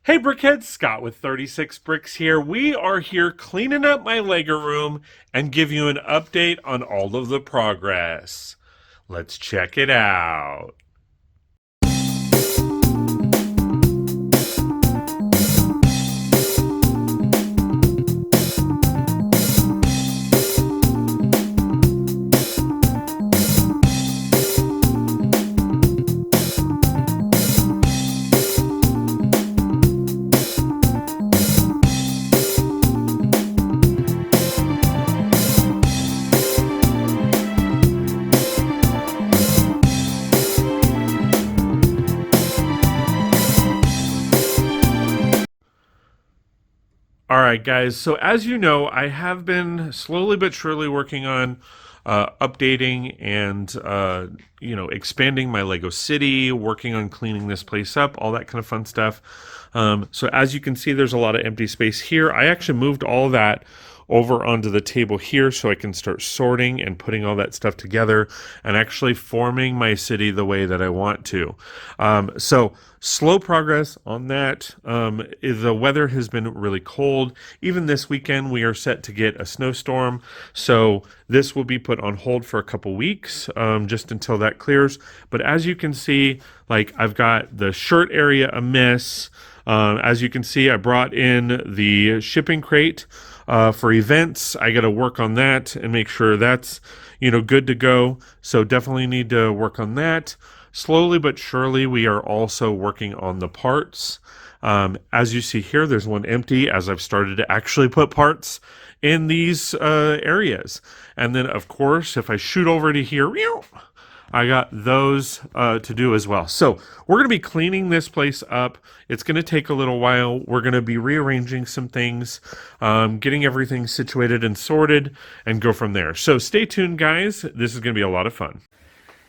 Hey Brickheads, Scott with 36 Bricks here. We are here cleaning up my Lego room and give you an update on all of the progress. Let's check it out. Alright guys, so as you know, I have been slowly but surely working on updating and expanding my Lego city, working on cleaning this place up, all that kind of fun stuff. So as you can see, there's a lot of empty space here. I actually moved all that over onto the table here so I can start sorting and putting all that stuff together and actually forming my city the way that I want to. So slow progress on that. The weather has been really cold. Even this weekend we are set to get a snowstorm, so this will be put on hold for a couple weeks, just until that clears. But as you can see, like, I've got the shirt area a mess. As you can see, I brought in the shipping crate for events. I got to work on that and make sure that's, good to go. So definitely need to work on that. Slowly but surely, we are also working on the parts. As you see here, there's one empty as I've started to actually put parts in these areas. And then, of course, if I shoot over to here, I got those to do as well. So we're going to be cleaning this place up. It's going to take a little while. We're going to be rearranging some things, getting everything situated and sorted, and go from there. So stay tuned, guys. This is going to be a lot of fun.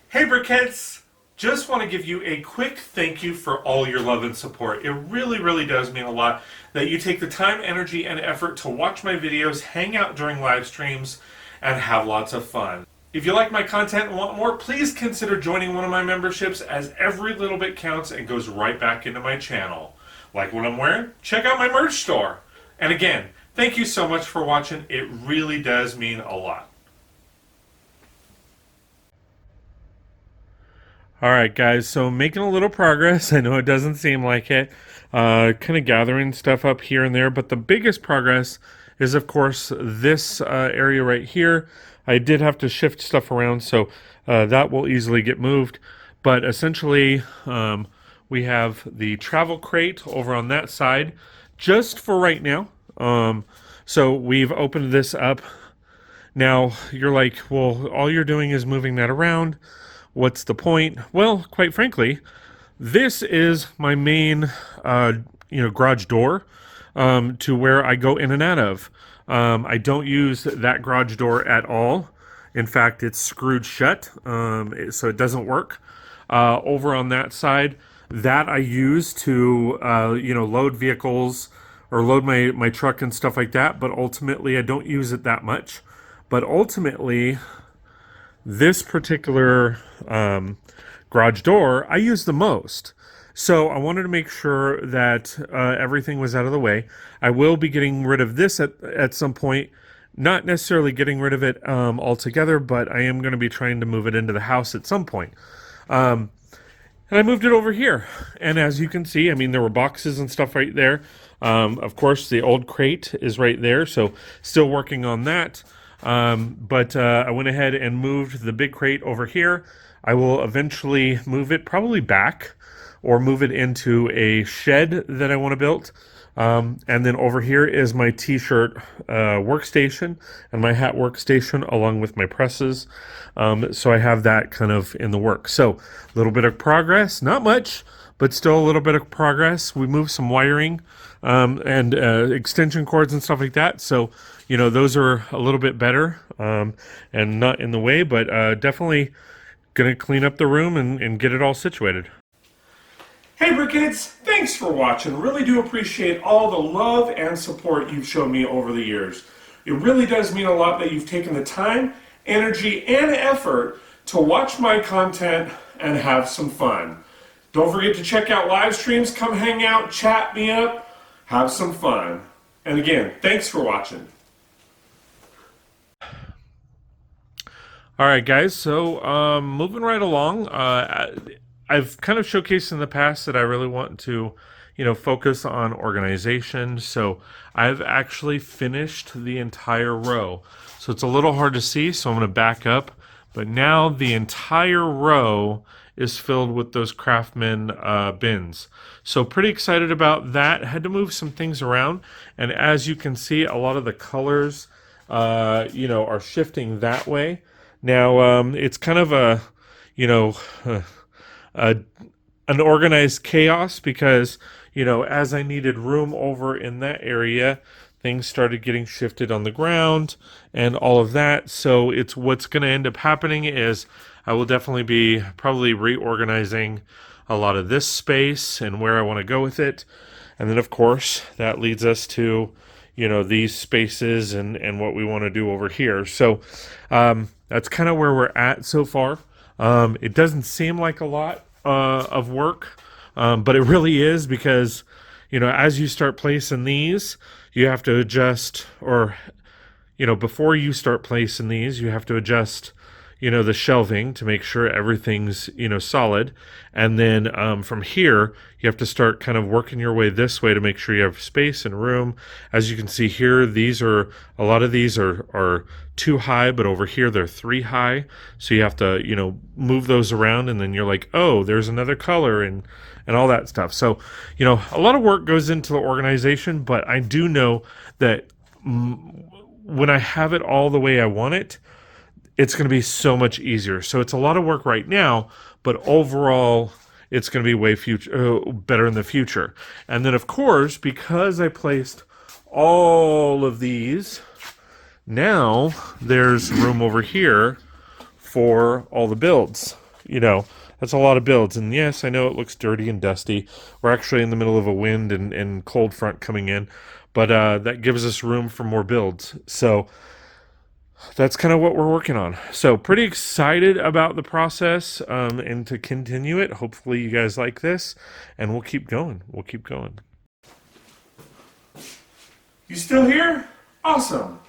Hey, Brickheads! Just want to give you a quick thank you for all your love and support. It really, really does mean a lot that you take the time, energy, and effort to watch my videos, hang out during live streams, and have lots of fun. If you like my content and want more, please consider joining one of my memberships, as every little bit counts and goes right back into my channel. Like what I'm wearing? Check out my merch store. And again, thank you so much for watching. It really does mean a lot. Alright guys, so making a little progress. I know it doesn't seem like it. Kind of gathering stuff up here and there, but the biggest progress is, of course, this area right here. I did have to shift stuff around, so that will easily get moved. But essentially, we have the travel crate over on that side, just for right now. So we've opened this up. Now, you're like, well, all you're doing is moving that around. What's the point? Well, quite frankly, this is my main, garage door to where I go in and out of. I don't use that garage door at all. In fact, it's screwed shut, so it doesn't work. Over on that side, that I use to, load vehicles or load my truck and stuff like that, but ultimately I don't use it that much. But ultimately, this particular garage door, I use the most. So I wanted to make sure that everything was out of the way. I will be getting rid of this at some point. Not necessarily getting rid of it altogether, but I am going to be trying to move it into the house at some point. And I moved it over here. And as you can see, I mean, there were boxes and stuff right there. Of course, the old crate is right there, so still working on that. But I went ahead and moved the big crate over here. I will eventually move it probably back, or move it into a shed that I want to build. And then over here is my t-shirt workstation and my hat workstation, along with my presses. So I have that kind of in the works. So a little bit of progress, not much, but still a little bit of progress. We moved some wiring and extension cords and stuff like that. So, those are a little bit better and not in the way, but definitely going to clean up the room and get it all situated. Hey Brickheads, thanks for watching. Really do appreciate all the love and support you've shown me over the years. It really does mean a lot that you've taken the time, energy, and effort to watch my content and have some fun. Don't forget to check out live streams. Come hang out, chat me up, have some fun. And again, thanks for watching. All right, guys, so moving right along, I've kind of showcased in the past that I really want to, focus on organization. So I've actually finished the entire row. So it's a little hard to see, so I'm going to back up. But now the entire row is filled with those Craftsman bins. So pretty excited about that. Had to move some things around. And as you can see, a lot of the colors, are shifting that way. Now, it's kind of an organized chaos because, as I needed room over in that area, things started getting shifted on the ground and all of that. So it's what's going to end up happening is I will definitely be probably reorganizing a lot of this space and where I want to go with it. And then, of course, that leads us to, these spaces and what we want to do over here. So that's kind of where we're at so far. It doesn't seem like a lot of work, but it really is because, as you start placing these, you have to adjust, or, before you start placing these, you have to adjust, the shelving to make sure everything's, solid. And then from here, you have to start kind of working your way this way to make sure you have space and room. As you can see here, a lot of these are too high, but over here they're 3 high. So you have to, move those around, and then you're like, oh, there's another color and all that stuff. So, a lot of work goes into the organization, but I do know that when I have it all the way I want it, it's going to be so much easier. So it's a lot of work right now, but overall, it's going to be way better in the future. And then, of course, because I placed all of these, now there's room over here for all the builds. That's a lot of builds. And yes, I know it looks dirty and dusty. We're actually in the middle of a wind and cold front coming in, but that gives us room for more builds. So that's kind of what we're working on. So pretty excited about the process and to continue it. Hopefully you guys like this, and we'll keep going. You still here? Awesome.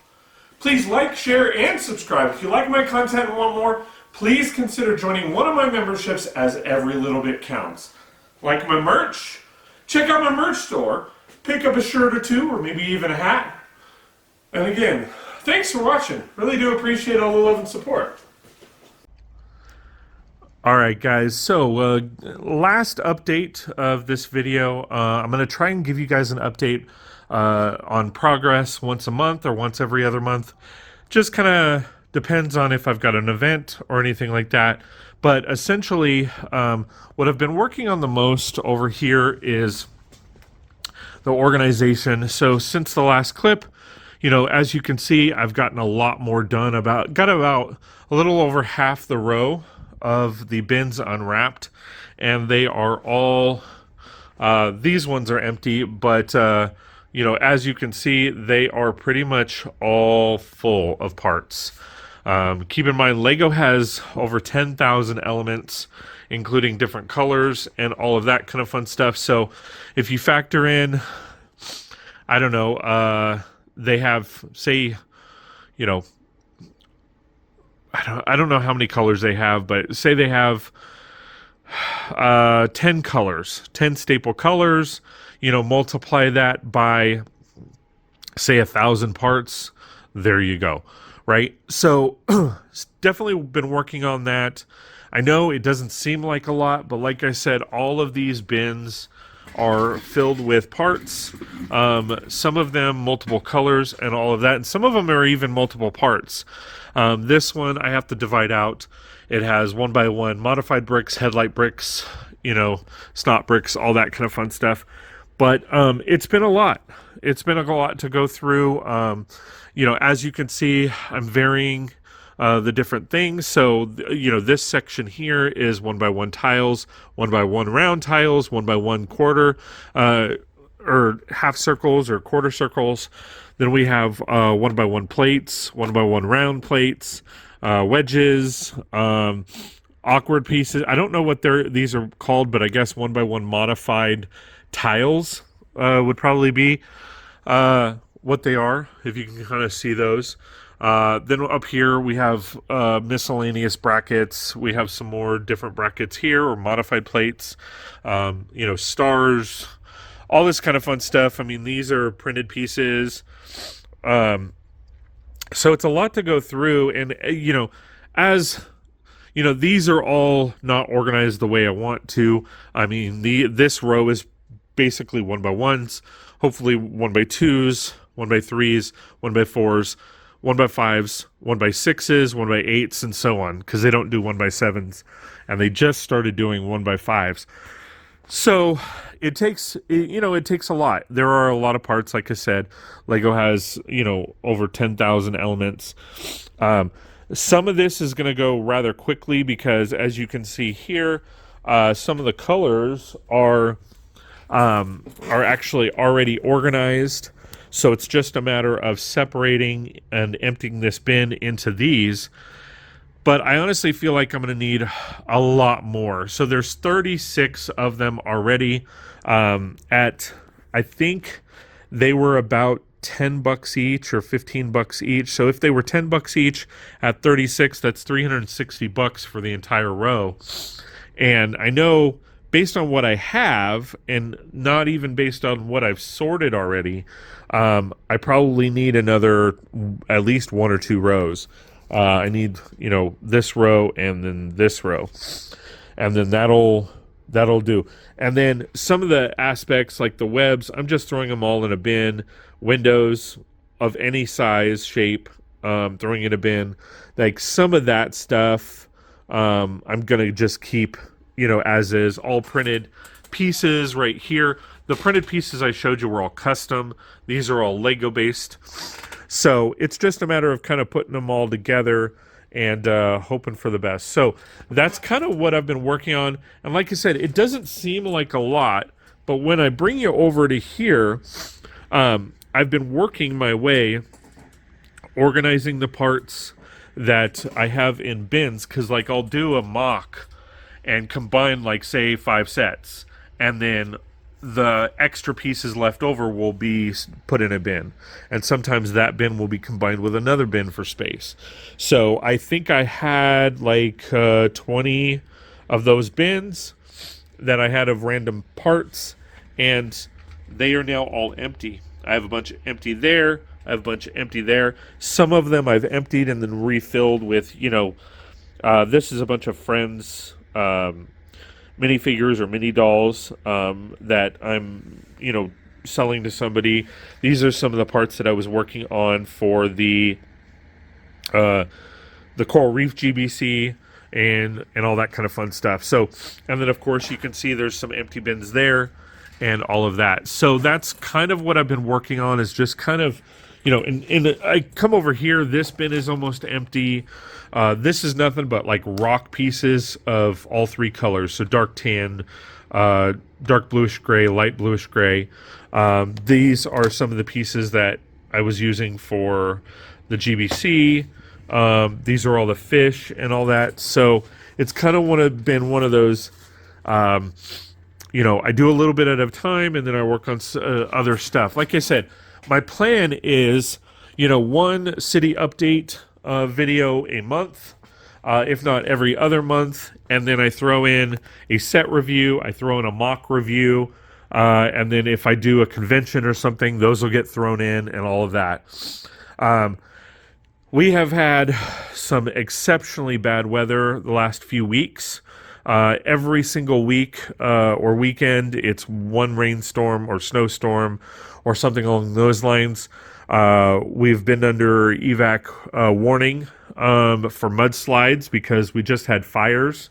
Please like, share, and subscribe. If you like my content and want more, please consider joining one of my memberships, as every little bit counts. Like my merch? Check out my merch store. Pick up a shirt or two, or maybe even a hat. And again, thanks for watching. Really do appreciate all the love and support. All right, guys. So last update of this video, I'm going to try and give you guys an update on progress once a month or once every other month. Just kind of depends on if I've got an event or anything like that. But essentially, what I've been working on the most over here is the organization. So since the last clip, as you can see, I've gotten a lot more done. Got about a little over half the row of the bins unwrapped, and they are all, these ones are empty, but, as you can see, they are pretty much all full of parts. Keep in mind, Lego has over 10,000 elements, including different colors and all of that kind of fun stuff. So if you factor in, I don't know, they have, say, I don't know how many colors they have, but say they have 10 colors, 10 staple colors, multiply that by, say, 1,000 parts. There you go, right? So definitely been working on that. I know it doesn't seem like a lot, but like I said, all of these bins are filled with parts, some of them multiple colors and all of that, and some of them are even multiple parts. This one I have to divide out. It has 1x1 modified bricks, headlight bricks, snot bricks, all that kind of fun stuff. But it's been a lot. It's been a lot to go through. As you can see, I'm varying the different things. So, this section here is 1x1 tiles, 1x1 round tiles, 1x1 quarter, or half circles or quarter circles. Then we have 1x1 plates, 1x1 round plates, wedges, awkward pieces. I don't know what these are called, but I guess 1x1 modified tiles would probably be what they are, if you can kind of see those. Then up here we have miscellaneous brackets. We have some more different brackets here, or modified plates, stars, all this kind of fun stuff. I mean, these are printed pieces. So it's a lot to go through, and as these are all not organized the way I want to. I mean, this row is basically 1x1s, hopefully 1x2s, 1x3s, 1x4s, 1x5s, 1x6s, 1x8s, and so on, because they don't do 1x7s, and they just started doing 1x5s. So it takes a lot. There are a lot of parts. Like I said, Lego has over 10,000 elements. Some of this is going to go rather quickly because, as you can see here, some of the colors are actually already organized. So it's just a matter of separating and emptying this bin into these. But I honestly feel like I'm going to need a lot more. So there's 36 of them already. I think they were about $10 each or $15 each. So if they were $10 each at 36, that's $360 for the entire row. And I know, based on what I have, and not even based on what I've sorted already, I probably need another at least 1 or 2 rows. I need, this row and then this row, and then that'll do. And then some of the aspects, like the webs, I'm just throwing them all in a bin. Windows of any size, shape, throwing in a bin. Like some of that stuff, I'm gonna just keep, as is. All printed pieces right here. The printed pieces I showed you were all custom. These are all Lego based. So it's just a matter of kind of putting them all together and hoping for the best. So that's kind of what I've been working on. And like I said, it doesn't seem like a lot, but when I bring you over to here, I've been working my way, organizing the parts that I have in bins, because like I'll do a mock and combine, like, say 5 sets, and then the extra pieces left over will be put in a bin, and sometimes that bin will be combined with another bin for space. So I think I had like 20 of those bins that I had of random parts, and they are now all empty. I have a bunch empty there, I have a bunch empty there. Some of them I've emptied and then refilled with, this is a bunch of friends minifigures or mini dolls that I'm, selling to somebody. These are some of the parts that I was working on for the Coral Reef GBC and all that kind of fun stuff. So, and then of course you can see there's some empty bins there and all of that. So that's kind of what I've been working on, is just kind of, I come over here, this bin is almost empty. This is nothing but like rock pieces of all 3 colors. So dark tan, dark bluish gray, light bluish gray. These are some of the pieces that I was using for the GBC. These are all the fish and all that. So it's kind of been one of those, I do a little bit at a time, and then I work on other stuff. Like I said, my plan is, 1 city update video a month, if not every other month, and then I throw in a set review, I throw in a mock review, and then if I do a convention or something, those will get thrown in and all of that. We have had some exceptionally bad weather the last few weeks. Every single week or weekend, it's one rainstorm or snowstorm or something along those lines. We've been under evac warning for mudslides because we just had fires.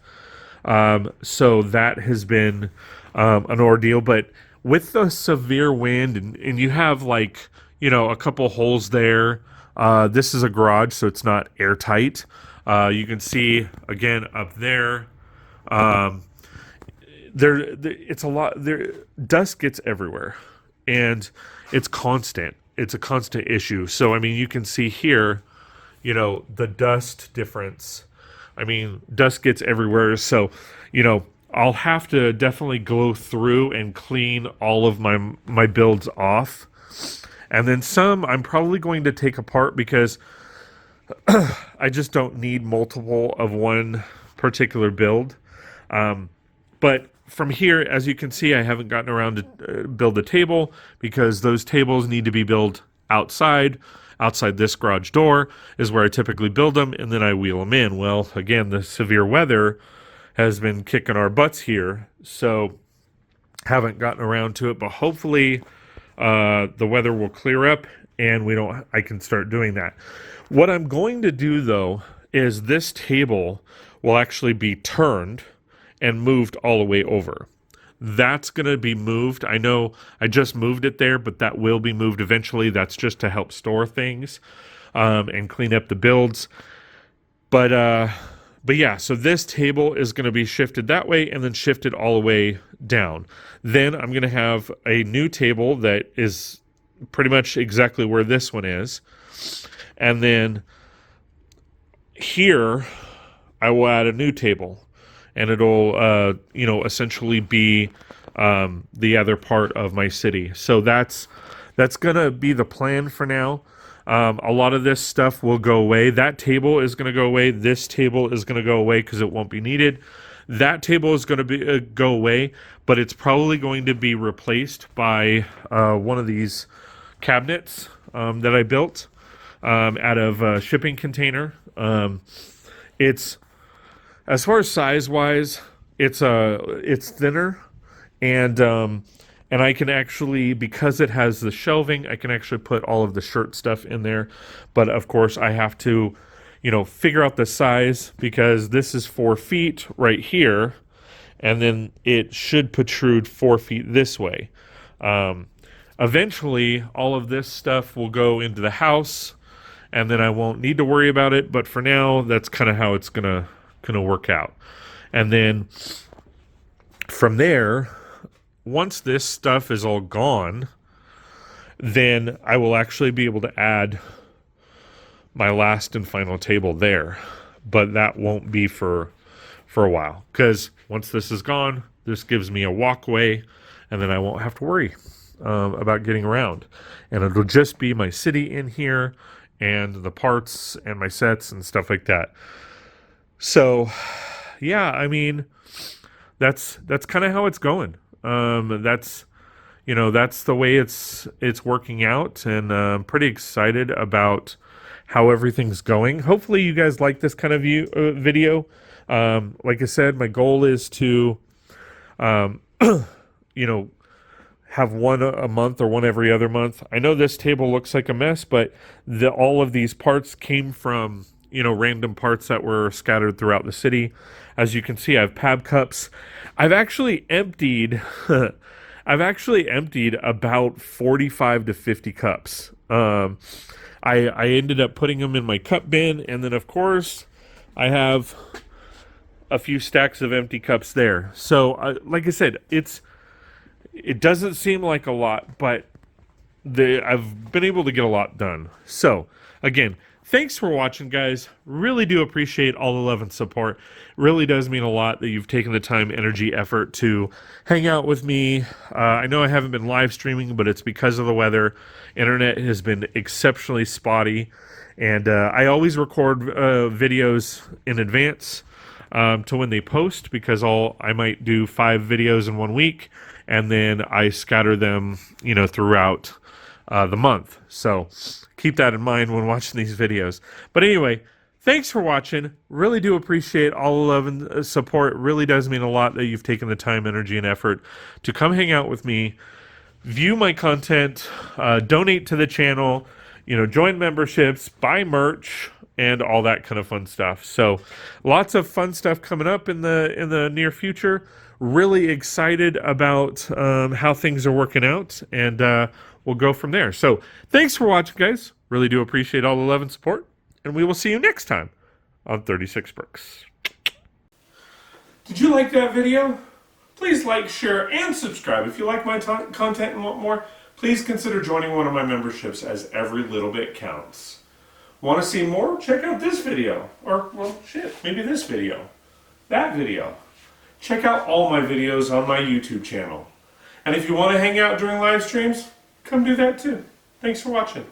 So that has been an ordeal. But with the severe wind, and you have like, a couple holes there. This is a garage, so it's not airtight. You can see, again, up there, it's a lot. Dust gets everywhere, and it's constant. It's a constant issue. So, I mean, you can see here, the dust difference. I mean, dust gets everywhere. So, you know, I'll have to definitely go through and clean all of my builds off. And then some I'm probably going to take apart because I just don't need multiple of one particular build. But from here, as you can see, I haven't gotten around to build a table because those tables need to be built outside. Outside this garage door is where I typically build them, and then I wheel them in. Well, again, the severe weather has been kicking our butts here, so haven't gotten around to it. But hopefully, the weather will clear up, and I can start doing that. What I'm going to do though is this table will actually be turned and moved all the way over. That's going to be moved. I know I just moved it there, but that will be moved eventually. That's just to help store things and clean up the builds. But yeah, so this table is going to be shifted that way and then shifted all the way down. Then I'm going to have a new table that is pretty much exactly where this one is. And then here I will add a new table. And it'll, essentially be the other part of my city. So that's going to be the plan for now. A lot of this stuff will go away. That table is going to go away. This table is going to go away because it won't be needed. That table is going to be go away, but it's probably going to be replaced by one of these cabinets that I built out of a shipping container. It's... As far as size-wise, it's thinner, and I can actually, because it has the shelving, I can actually put all of the shirt stuff in there. But of course, I have to, figure out the size because this is 4 feet right here, and then it should protrude 4 feet this way. Eventually, all of this stuff will go into the house, and then I won't need to worry about it. But for now, that's kind of how it's gonna work out. And then from there, once this stuff is all gone, then I will actually be able to add my last and final table there. But that won't be for a while, because once this is gone, this gives me a walkway, and then I won't have to worry about getting around. And it'll just be my city in here and the parts and my sets and stuff like that. So, yeah, I mean, that's kind of how it's going. That's the way it's working out, and I'm pretty excited about how everything's going. Hopefully, you guys like this kind of video. Like I said, my goal is to, have one a month or one every other month. I know this table looks like a mess, but all of these parts came from random parts that were scattered throughout the city. As you can see, I have pab cups. I've actually emptied about 45 to 50 cups. I ended up putting them in my cup bin, and then of course I have a few stacks of empty cups there. So like I said, it doesn't seem like a lot, but I've been able to get a lot done. So again, thanks for watching, guys. Really do appreciate all the love and support. Really does mean a lot that you've taken the time, energy, effort to hang out with me. I know I haven't been live streaming, but it's because of the weather. Internet has been exceptionally spotty, and I always record videos in advance to when they post, because I might do 5 videos in 1 week, and then I scatter them, throughout the month. So keep that in mind when watching these videos. But anyway, thanks for watching. Really do appreciate all the love and support. It really does mean a lot that you've taken the time, energy, and effort to come hang out with me, view my content, donate to the channel, join memberships, buy merch, and all that kind of fun stuff. So lots of fun stuff coming up in the near future. Really excited about how things are working out, and we'll go from there. So thanks for watching, guys. Really do appreciate all the love and support, and we will see you next time on 36 Bricks. Did you like that video? Please like, share, and subscribe. If you like my content and want more, please consider joining one of my memberships, as every little bit counts. Want to see more? Check out this video. Or, well, shit, maybe this video. That video. Check out all my videos on my YouTube channel. And if you want to hang out during live streams, come do that too. Thanks for watching.